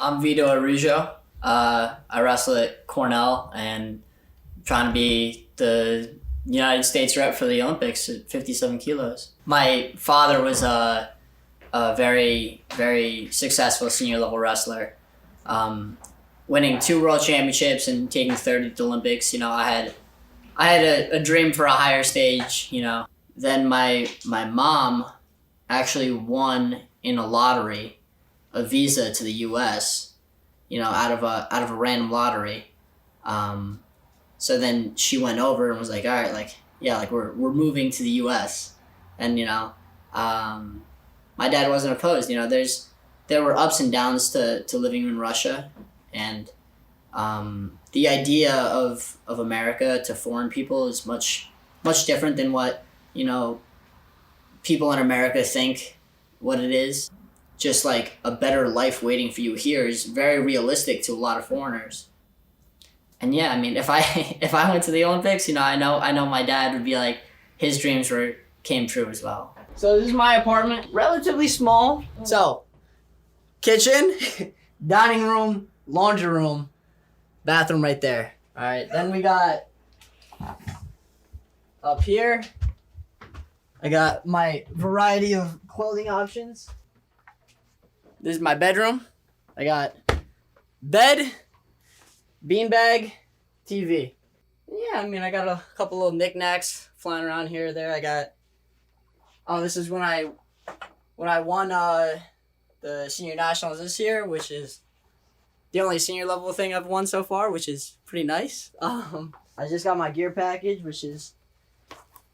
I'm Vito Arujua. I wrestle at Cornell and I'm trying to be the United States rep for the Olympics at 57 kilos. My father was a very, very successful senior level wrestler, winning 2 world championships and taking third at the Olympics. I had a dream for a higher stage. Then my mom actually won in a lottery a visa to the U.S. Out of a random lottery. So then she went over and was like, all right, we're moving to the U.S. And my dad wasn't opposed. There were ups and downs to living in Russia, and the idea of America to foreign people is much different than what people in America think what it is. Just like a better life waiting for you here is very realistic to a lot of foreigners. And yeah, if I went to the Olympics, I know my dad would be like, his dreams came true as well. So this is my apartment, relatively small. So, kitchen, dining room, laundry room, bathroom right there. All right, then we got up here, I got my variety of clothing options. This is my bedroom. I got bed, beanbag, TV. Yeah, I got a couple little knickknacks flying around here or there. This is when I won the senior nationals this year, which is the only senior level thing I've won so far, which is pretty nice. I just got my gear package, which is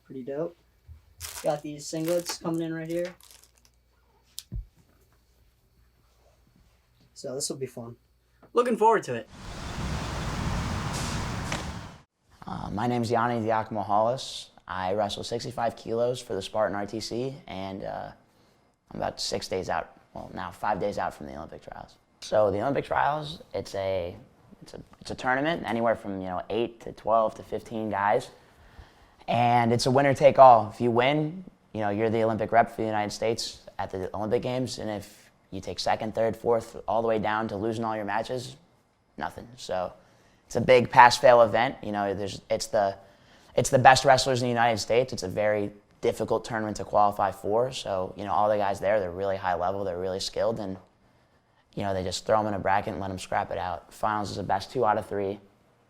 pretty dope. Got these singlets coming in right here. So this will be fun. Looking forward to it. My name is Yianni Diakomihalis. I wrestle 65 kilos for the Spartan RTC, and I'm about 6 days out, well now 5 days out from the Olympic trials. So the Olympic trials, it's a tournament, anywhere from 8 to 12 to 15 guys, and it's a winner take all. If you win, you're the Olympic rep for the United States at the Olympic Games, and if you take second, third, fourth, all the way down to losing all your matches, nothing. So it's a big pass-fail event. It's the best wrestlers in the United States. It's a very difficult tournament to qualify for. So all the guys there, they're really high level, they're really skilled, and they just throw them in a bracket and let them scrap it out. Finals is the best 2 out of 3.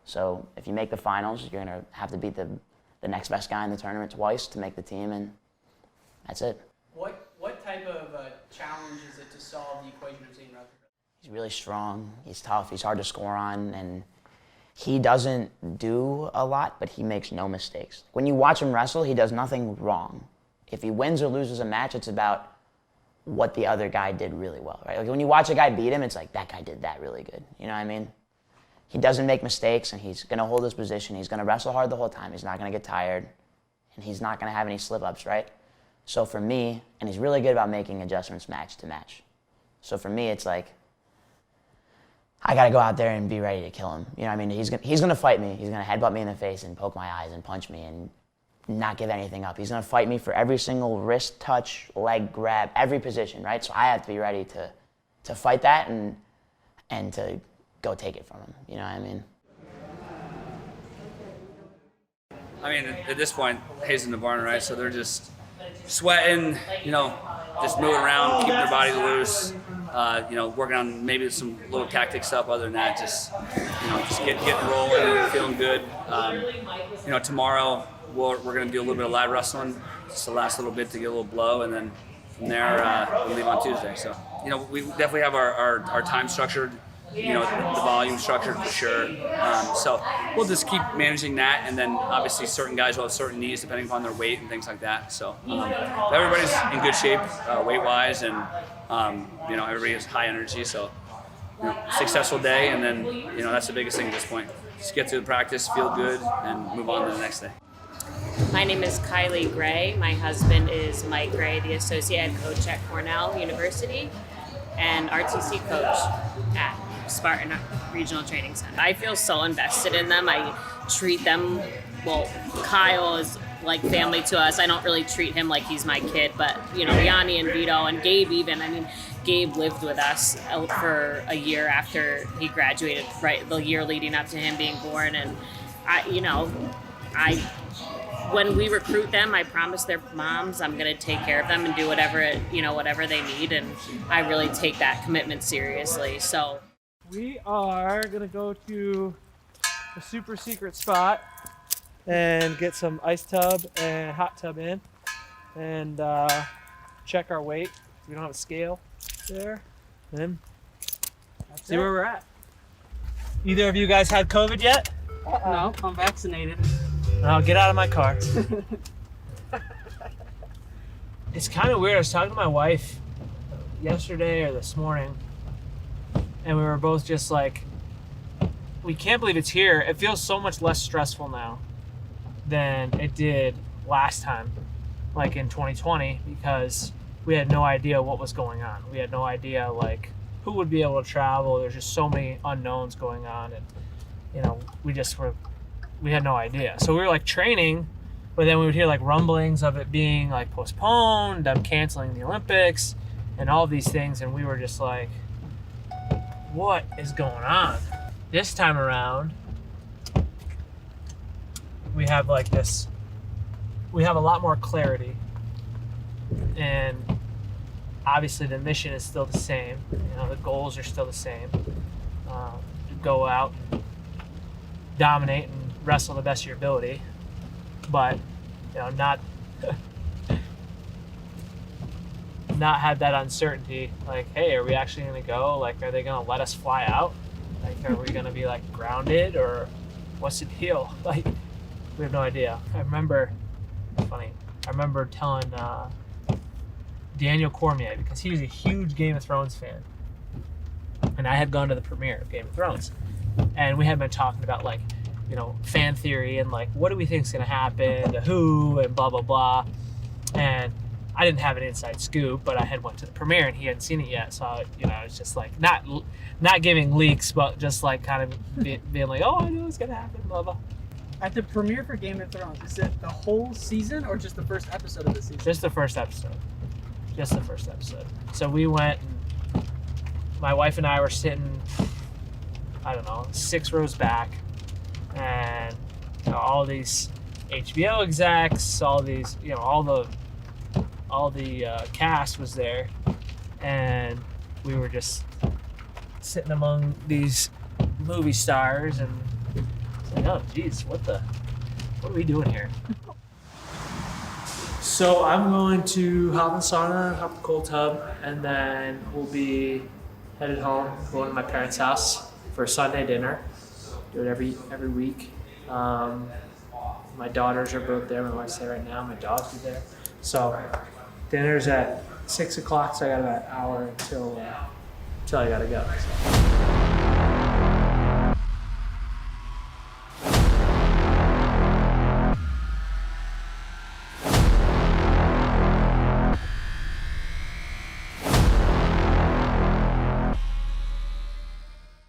So if you make the finals, you're gonna have to beat the next best guy in the tournament twice to make the team, and that's it. What type of challenge is it to solve the equation of Zain Retherford? He's really strong, he's tough, he's hard to score on, and he doesn't do a lot, but he makes no mistakes. When you watch him wrestle, he does nothing wrong. If he wins or loses a match, it's about what the other guy did really well, right? Like when you watch a guy beat him, it's like, that guy did that really good. You know what I mean? He doesn't make mistakes, and he's gonna hold his position. He's gonna wrestle hard the whole time. He's not gonna get tired, and he's not gonna have any slip-ups, right? So for me, and he's really good about making adjustments match to match. So for me, it's like, I gotta go out there and be ready to kill him. You know what I mean? He's gonna fight me. He's gonna headbutt me in the face and poke my eyes and punch me and not give anything up. He's gonna fight me for every single wrist touch, leg grab, every position, right? So I have to be ready to fight that and to go take it from him. You know what I mean? At this point, Hayes in the barn, right? So they're just sweating, just moving around, keeping their body loose, working on maybe some little tactic stuff. Other than that, just getting rolling and feeling good. Tomorrow we're going to do a little bit of live wrestling, just the last little bit to get a little blow, and then from there we'll leave on Tuesday. So we definitely have our time structured. The volume structured for sure. So we'll just keep managing that, and then obviously certain guys will have certain needs depending upon their weight and things like that. So everybody's in good shape weight-wise, and everybody has high energy. So successful day, and then that's the biggest thing at this point. Just get through the practice, feel good, and move on to the next day. My name is Kylie Gray. My husband is Mike Gray, the associate head coach at Cornell University and RTC coach at Spartan Regional Training Center. I feel so invested in them. I treat them, Kyle is like family to us. I don't really treat him like he's my kid, but you know, Yianni and Vito and Gabe even. I mean, Gabe lived with us for a year after he graduated, right, the year leading up to him being born. And when we recruit them, I promise their moms I'm going to take care of them and do whatever they need. And I really take that commitment seriously. So we are going to go to a super secret spot and get some ice tub and hot tub in and check our weight. We don't have a scale there. And see where we're at. Either of you guys had COVID yet? No, I'm vaccinated. No, get out of my car. It's kind of weird. I was talking to my wife yesterday or this morning, and we were both just like, we can't believe it's here. It feels so much less stressful now than it did last time, like in 2020, because we had no idea what was going on. We had no idea like who would be able to travel. There's just so many unknowns going on, and we had no idea. So we were like training, but then we would hear like rumblings of it being like postponed, them canceling the Olympics and all these things, and we were just like, what is going on? This time around, we have a lot more clarity, and obviously the mission is still the same. The goals are still the same. To go out and dominate and wrestle the best of your ability, but not have that uncertainty. Like, hey, are we actually going to go? Like, are they going to let us fly out? Like, are we going to be like grounded, or what's the deal? Like, we have no idea. I remember telling Daniel Cormier, because he was a huge Game of Thrones fan, and I had gone to the premiere of Game of Thrones, and we had been talking about like, fan theory and like, what do we think is going to happen to who and blah, blah, blah. And I didn't have an inside scoop, but I had went to the premiere and he hadn't seen it yet. So, I was just like, not giving leaks, but just like kind of being like, oh, I know it's going to happen, blah, blah. At the premiere for Game of Thrones, is it the whole season or just the first episode of the season? Just the first episode. So we went, and my wife and I were sitting, I don't know, 6 rows back, and all these HBO execs, all these, all the cast was there, and we were just sitting among these movie stars, and like, oh geez, what are we doing here? So I'm going to hop in the sauna, hop in the cold tub, and then we'll be headed home, going to my parents' house for a Sunday dinner. Do it every week. My daughters are both there. My wife's there right now. My dogs are there. So dinner's at 6 o'clock, so I got about an hour until I gotta go. So.